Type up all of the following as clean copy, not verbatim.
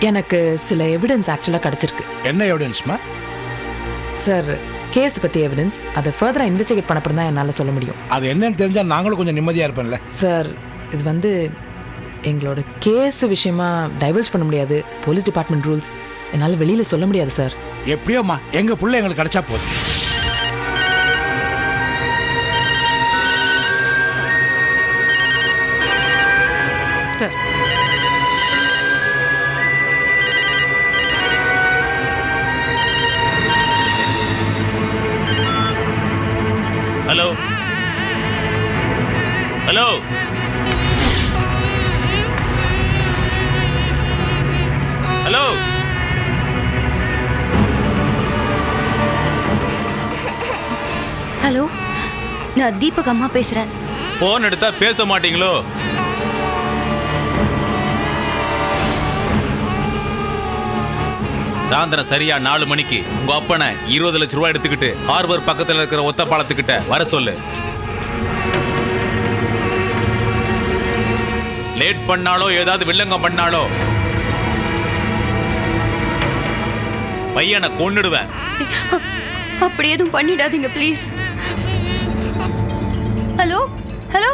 எனக்கு சில எவிடன்ஸ் ஆக்சுவலாக கிடச்சிருக்கு. என்ன எவிடன்ஸ்மா? சார், கேஸ் பற்றி எவிடன்ஸ். அதை ஃபர்தராக இன்வெஸ்டிகேட் பண்ணப்பறம் தான் என்னால் சொல்ல முடியும். அது என்னன்னு தெரிஞ்சால் நாங்களும் கொஞ்சம் நிம்மதியாக இருப்பேன்ல. சார், இது எங்களோட கேஸ் விஷயமா டைவர்ஸ் பண்ண முடியாது. Police department rules. என்னால் வெளியில் சொல்ல முடியாது சார். எப்படியோம்மா எங்கள் பிள்ளை எங்களுக்கு கிடைச்சா போதும். Sir, hello hello hello hello, நான் தீபக் அம்மா பேசுறேன். போன் எடுத்தா பேச மாட்டீங்களோ? சாயந்தரம் சரியா 4 மணிக்கு உங்க அப்பனை 20 லட்சம் ரூபாய் எடுத்துக்கிட்டு ஹார்பர் பக்கத்துல இருக்கிற ஒத்த பாலத்துக்கிட்ட வர சொல்லு. லேட் பண்ணாலோ ஏதாவது வில்லங்கம் பண்ணாலோ பையனை கொன்னுடுவேன். அப்படி எதுவும் பண்ணிடாதீங்க ப்ளீஸ். ஹலோ ஹலோ,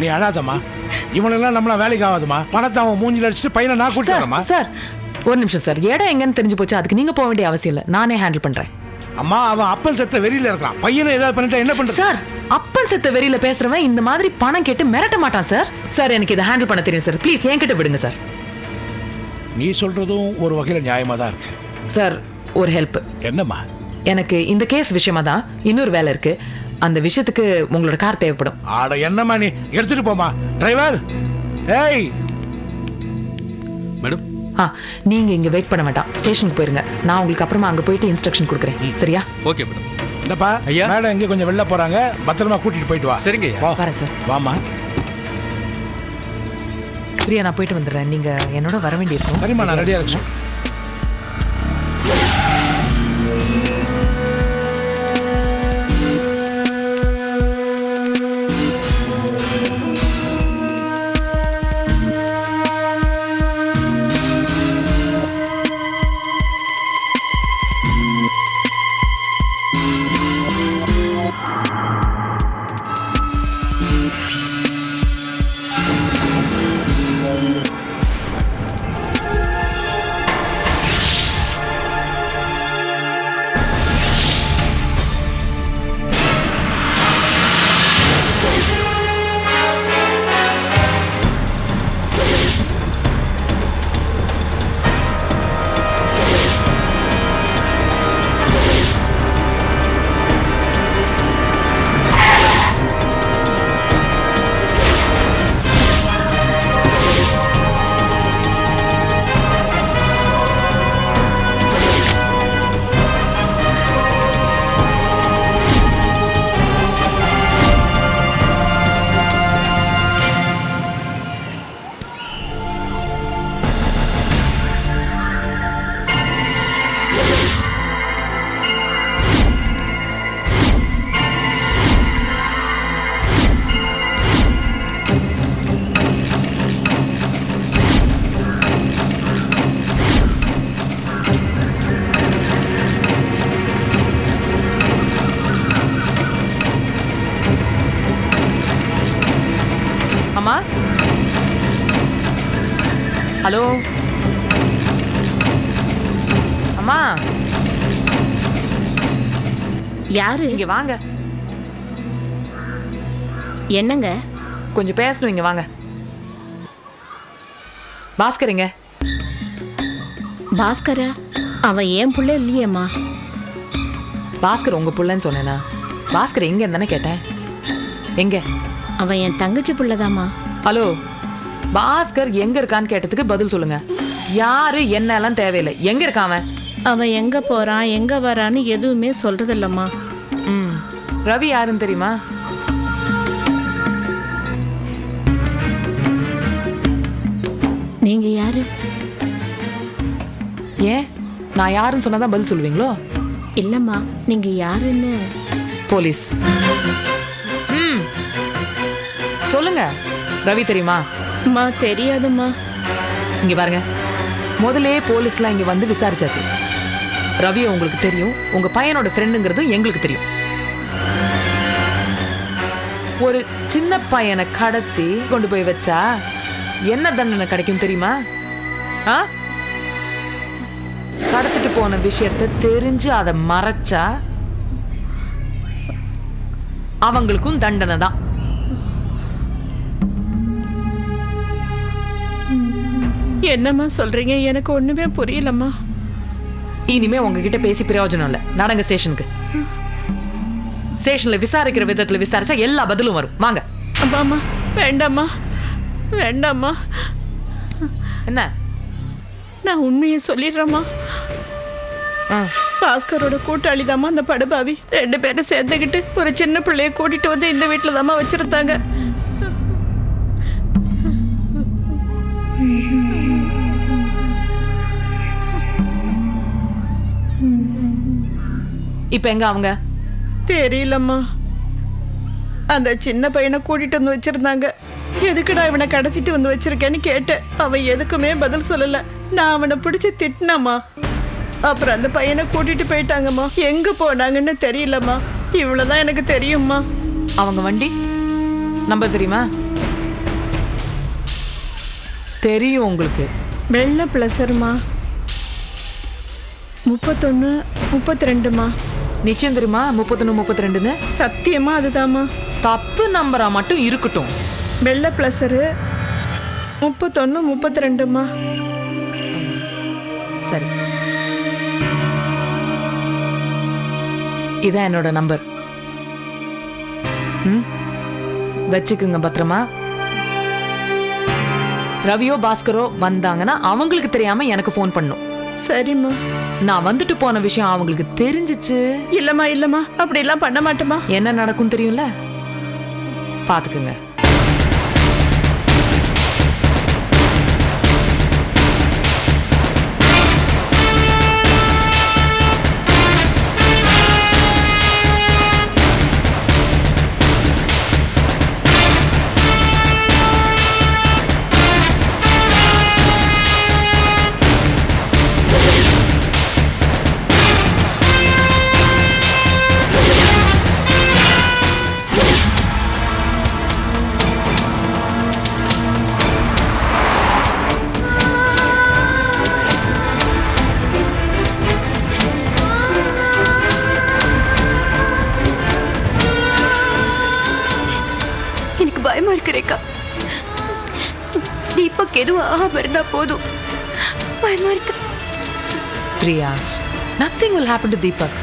நீ அழாதம்மா. இவனெல்லாம் நம்மள வேலைக்கு ஆகாதுமா. பணத்தை அவன் மூஞ்சில அடிச்சுட்டு பையனை நான் கூட்டிட்டு வரேம்மா. சார், ஒரு நிமிஷம் சார். இடம் எங்கன்னு தெரிஞ்சு போச்சு. அதுக்கு நீங்க போக வேண்டிய அவசியம் இல்லை. நானே ஹேண்டில் பண்றேன். அம்மா, அவன் அப்பன் செத்த வெறியில இருக்கான். பையனை ஏதாவது பண்ணிட்டா என்ன பண்றது? சார், அப்பன் செத்த வெறியில பேசுறவன் இந்த மாதிரி பணம் கேட்டு மிரட்ட மாட்டான் சார். சார், எனக்கு இதை ஹேண்டில் பண்ண தெரியும் சார். ப்ளீஸ் என்கிட்ட விடுங்க சார். நீ சொல்றதும் ஒரு வகையில நியாயமா தான் இருக்கு. சார், ஒரு ஹெல்ப். என்னம்மா? எனக்கு இந்த கேஸ் விஷயமா தான் இன்னொரு வேலை இருக்கு. அந்த விஷயத்துக்கு உங்களோட கார் தேவைப்படும். ஆட என்னம்மா, நீ எடுத்துட்டு போமா. டிரைவர், ஏய் மேடம். நீங்க இங்க வெயிட் பண்ண வேண்டாம். ஸ்டேஷனுக்கு போயிருங்க. நான் உங்களுக்கு அப்புறமா அங்க போயிட்டு இன்ஸ்ட்ரக்ஷன் கொடுக்குறேன். சரியா? Okay madam. இந்தப்பா ஐயா, மேடம் எங்க கொஞ்சம் வெளில போறாங்க. பத்திரமா கூட்டிட்டு போயிட்டு வா. சரிங்க. வரேன் சார். வாமா. பிரியா, நான் போயிட்டு வந்துடுறேன். நீங்க என்னோட வர வேண்டியிருக்கும். சரிம்மா, நான் ரெடியா இருக்கேன். அம்மா, ஹலோ அம்மா, யாரு? இங்க வாங்க. என்னங்க? கொஞ்சம் பேசணும். இங்க வாங்க. பாஸ்கருங்க. பாஸ்கரா? அவன் ஏன் புள்ள இல்லையேம்மா. பாஸ்கர் உங்க புள்ளன்னு சொன்னேனா? பாஸ்கர் எங்க இருந்தானே கேட்டேன். எங்க? அவன் என் தங்கச்சி புள்ளதாம்மா. ஹலோ, பாஸ்கர் எங்க இருக்கான்னு கேட்டதுக்கு பதில் சொல்லுங்க. யாரு என்னெல்லாம் தேவையில்லை. எங்க இருக்கான் அவன்? அவன் எங்க போறான் எங்க வரான்னு எதுவுமே சொல்றதில்லம்மா. ரவி யாருன்னு தெரியுமா? நீங்க யாரு? ஏன் நான் யாருன்னு சொன்னாதான் பதில் சொல்லுவீங்களோ? இல்லம்மா, நீங்க யாருன்னு. போலீஸ். ம் சொல்லுங்க. ரவி தெரியுமா? அம்மா தெரியாதும்மா. இங்க பாருங்க, முதல்ல போலீஸ்லாம் இங்க வந்து விசாரிச்சாச்சு. ரவி உங்களுக்கு தெரியும், உங்க பையனோட ஃப்ரெண்டுங்கிறதும் எங்களுக்கு தெரியும். ஒரு சின்ன பையனை கடத்தி கொண்டு போய் வச்சா என்ன தண்டனை கிடைக்கும் தெரியுமா? ஆ? கடத்திட்டு போன விஷயத்தை தெரிஞ்சு அதை மறைச்சா அவங்களுக்கும் தண்டனை தான். என்னம்மா சொல்றீங்க? எனக்கு ஒண்ணுமே புரியலம்மா. இனிமே உங்ககிட்ட பேசி பிரயோஜனம் இல்ல. நடங்க ஸ்டேஷனுக்கு. ஸ்டேஷன்ல விசாரிக்கிற விதத்துல விசாரிச்சா எல்லா பதிலும் வரும். வாங்க. அம்மா வேண்டாம்மா, வேண்டாம்மா. என்ன? நான் உண்மையை சொல்லிடுறேம்மா. பாஸ்கரோட கூட்டாளிதாம்மா அந்த படுபாவி. 2 பேரும் சேர்ந்துக்கிட்டு ஒரு சின்ன பிள்ளைய கூட்டிட்டு வந்து இந்த வீட்டுல தாம்மா வச்சிருந்தாங்க. இப்ப எங்க அவங்க? தெரியலம்மா. அந்த சின்ன பையனை கூட்டிட்டு வந்து வச்சிருந்தாங்க. எதுக்குடா இவனை கடத்திட்டு வந்து வச்சிருக்கேன்னு கேட்டேன். அவன் எதுக்குமே பதில் சொல்லல. நான் அவனை பிடிச்சி திட்டினம்மா. அப்புறம் அந்த பையனை கூட்டிட்டு போயிட்டாங்கம்மா. எங்க போனாங்கன்னு தெரியலம்மா. இவ்வளவுதான் எனக்கு தெரியும்மா. அவங்க வண்டி நம்பர் தெரியுமா? தெரியும் உங்களுக்கு. வெள்ளை பிளஸர்மா, 31 32மா. நிச்சயம் தெரியுமா 31 32ன்னு? சத்தியமா அதுதாம்மா. தப்பு நம்பரா மட்டும் இருக்கட்டும். வெள்ளை பிளஸரு 31 32மா. சரி, இதான் என்னோட நம்பர். வச்சுக்குங்க பத்திரமா. ரவியோ பாஸ்கரோ வந்தாங்கன்னா அவங்களுக்கு தெரியாம எனக்கு ஃபோன் பண்ணும். சரிம்மா. நான் வந்துட்டு போன விஷயம் அவங்களுக்கு தெரிஞ்சிச்சு. இல்லம்மா இல்லம்மா, அப்படி எல்லாம் பண்ண மாட்டேமா. என்ன நடக்கும் தெரியும்ல, பாத்துக்குங்க. எனக்கு பயமா இருக்கு ரேகா. தீபக் எதுவும் ஆகாம இருந்தா போதும். பயமா இருக்கு. Priya, nothing will happen to Deepak.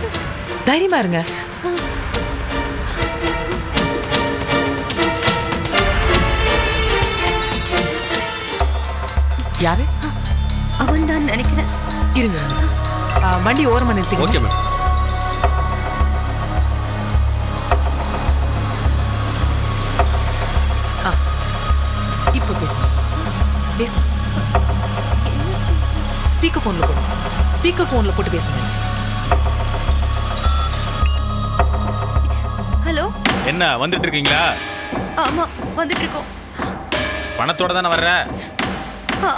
தைரியமா இருங்க. யாரு? அவன் தான் நினைக்கிறேன். இருங்க, வண்டி ஓரமா நிறுத்திங்க. Okay ma'am. இப்போ பேசுங்க. பேசுங்க. ஸ்பீக்கர் ஃபோன்ல போடு. ஸ்பீக்கர் ஃபோன்ல போட்டு பேசுங்க. ஹலோ. என்ன வந்துட்டு இருக்கீங்களா? ஆமா, வந்துட்டு இருக்கோம். பணத்தோட தானே வர்ற?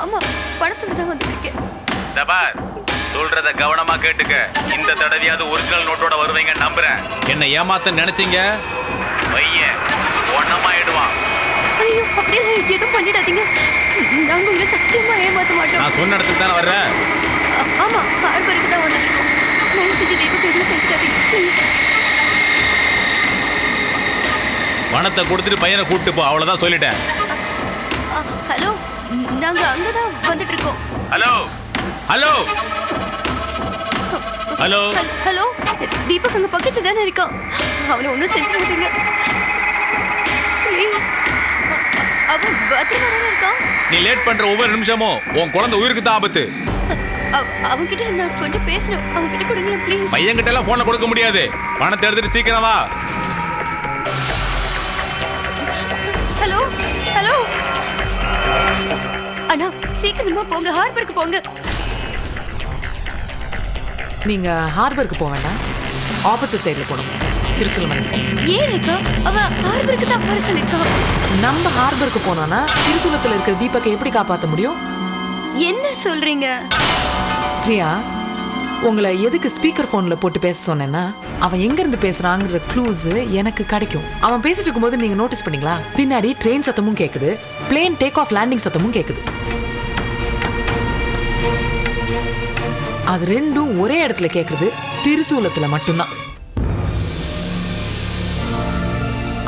ஆமா, பணத்தோட தான் வந்துட்டு இருக்கேன். தபார், சொல்றத கவனமா கேட்டுக்க. இந்த தடவையாவது ஒரிஜினல் நோட்டோட வருவீங்க நம்புறேன். என்ன ஏமாத்த நினைச்சீங்க, பையன் ஒண்ணமாயிடுவான். ஐயோ, அப்படியே எதுவும் பண்ணிடாதீங்க. நாங்க உங்களை சத்தியமா ஏமாத்த மாட்டோம். நான் சொன்ன இடத்துக்கு தானே வர்ற? ஆமா, ஹார்பருக்கு தான் வந்துட்டு இருக்கோம். நான் செஞ்சு தீபக்கு எதுவும் செஞ்சுடாதீங்க ப்ளீஸ். பணத்தை கொடுத்துட்டு பையனை கூப்பிட்டு போ, அவ்வளவுதான் சொல்லிட்டேன். ஹலோ, நாங்க அங்கதான் வந்துட்டு இருக்கோம். Hello hello hello hello, Deepak அங்க பக்கத்துல தானே இருக்கான். அவனை ஒன்றும் செஞ்சுடாதீங்க ப்ளீஸ். அவன் பத்திரமா தானே இருக்கான். நீ லேட் பண்ற ஒவ்வொரு நிமிஷமும் உன் குழந்தை உயிருக்கு தான் ஆபத்து. அவன்கிட்ட நான் கொஞ்சம் பேசணும். அவன்கிட்ட கொடுங்களேன் ப்ளீஸ். பையன் கிட்ட எல்லாம் போனை கொடுக்க முடியாது. பணத்தை எடுத்துட்டு சீக்கிரம் வா. ஹலோ ஹலோ அண்ணா சீக்கிரமா போங்க, ஹார்பருக்கு போங்க. நீங்க ஹார்பருக்கு போக வேண்டாம், ஆப்போசிட் சைடுல போகணும், திருசூலமலை. ஏன் ரேகா? அவ ஹார்பருக்கு தான் போற சொல்லிருக்கா. நம்ம ஹார்பருக்கு போனோம்னா திருசூலத்துல இருக்கிற தீபக்கை எப்படி காப்பாற்ற முடியும்? என்ன சொல்றீங்க? பிரியா, உங்களை எதுக்கு ஸ்பீக்கர் போன்ல போட்டு பேச சொன்னேன்னா, அவன் எங்க இருந்து பேசுறாங்கிற க்ளூஸ் எனக்கு கிடைக்கும். அவன் பேசிட்டு இருக்கும்போது நீங்க நோட்டீஸ் பண்ணீங்களா, பின்னாடி ட்ரெயின் சத்தமும் கேக்குது, பிளேன் டேக் ஆஃப் லேண்டிங் சத்தமும் கேக்குது. அது ரெண்டும் ஒரே இடத்துல கேக்குறது திருசூலத்துல மட்டும்தான்.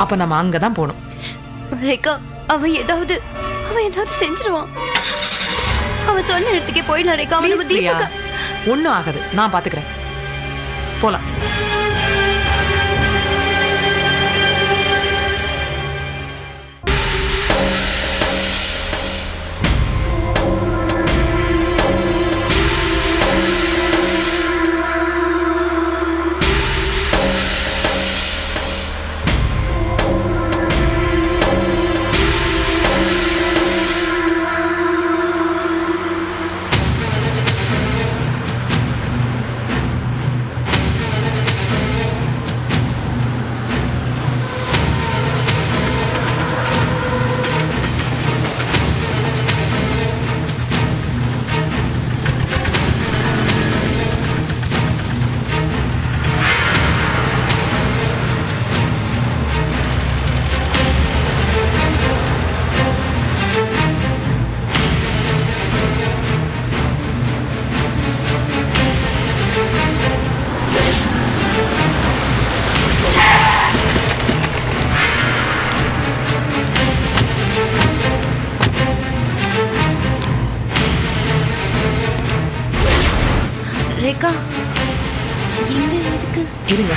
அப்ப நம்ம அங்கதான் போகணும். ரேகா, அவன் ஏதாவது செஞ்சிருவான். அவன் சொன்ன இடத்துக்கே போயிடலாம் ரேகா. அவனுக்கு தீபக்கா ஒன்னும் ஆகாது, நான் பாத்துக்கிறேன். போலாம். ரேகா, இங்க எதுக்கு? இருங்க,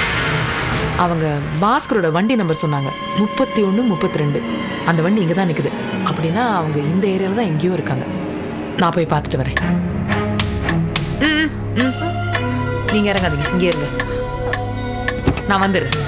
அவங்க பாஸ்கரோட வண்டி நம்பர் சொன்னாங்க, 31 32. அந்த வண்டி இங்க தான் நிக்குது. அப்படின்னா அவங்க இந்த ஏரியால தான் எங்கேயோ இருக்காங்க. நான் போய் பார்த்துட்டு வரேன். நீங்க இறங்காதீங்க, இங்கே இருங்க, நான் வந்துடுறேன்.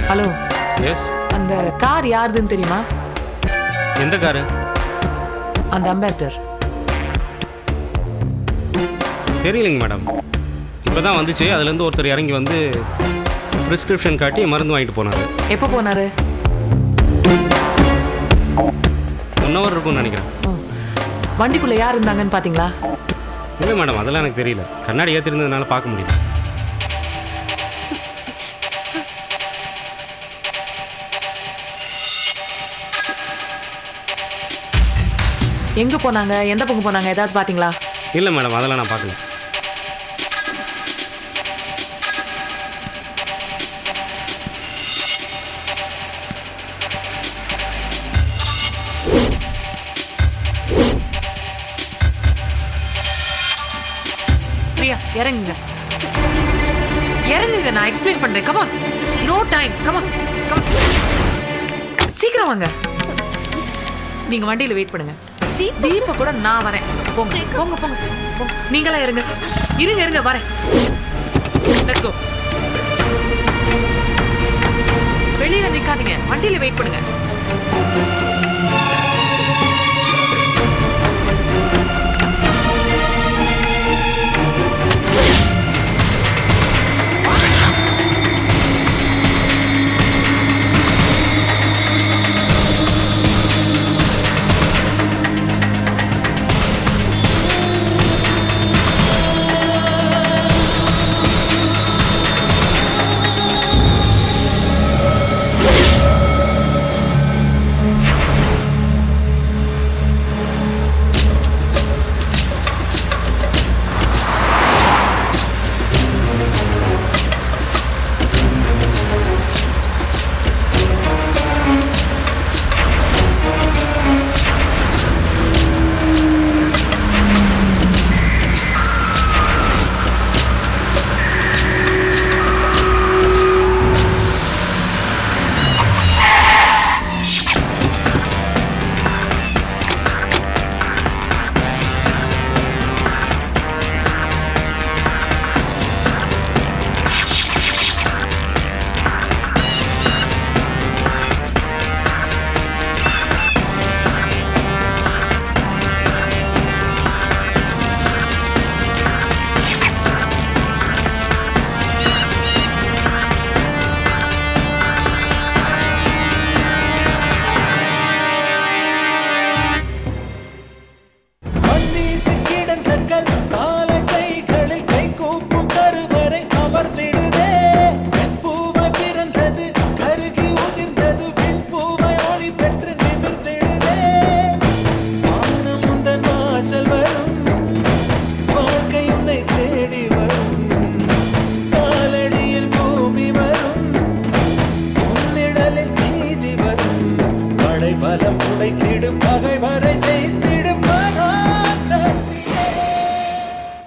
Hello, yes. அந்த கார் யாருதுன்னு தெரியுமா? எந்த காரு? அந்த அம்பாசிடர். தெரியலைங்க மேடம். இப்போ தான் வந்துச்சு. அதுலேருந்து ஒருத்தர் இறங்கி வந்து ப்ரிஸ்கிரிப்ஷன் காட்டி மருந்து வாங்கிட்டு போனார். எப்போ போனாரு? 1 hour இருக்கும்னு நினைக்கிறேன். வண்டிக்குள்ள யார் இருந்தாங்கன்னு பாத்தீங்களா? இல்லை மேடம், அதெல்லாம் எனக்கு தெரியல. கண்ணாடி ஏற்றிருந்ததுனால பார்க்க முடியல. எங்க போனாங்க, எந்த பக்கம் போனாங்க, ஏதாவது பாத்தீங்களா? இல்லை மேடம், அதெல்லாம் நான் பார்க்கல. பிரியா, இறங்குங்க, இறங்குங்க, நான் எக்ஸ்பிளைன் பண்றேன். Come on, no time, come on come on, சீக்கிரம் வாங்க. நீங்க வண்டியில வெயிட் பண்ணுங்க. தீபா கூட நான் வரேன். போங்க போங்க போங்க போங்க. நீங்களா இருங்க, இருங்க இருங்க, வரேன். Let's go. வெளியில நிக்காதீங்க, வண்டியில வெயிட் பண்ணுங்க.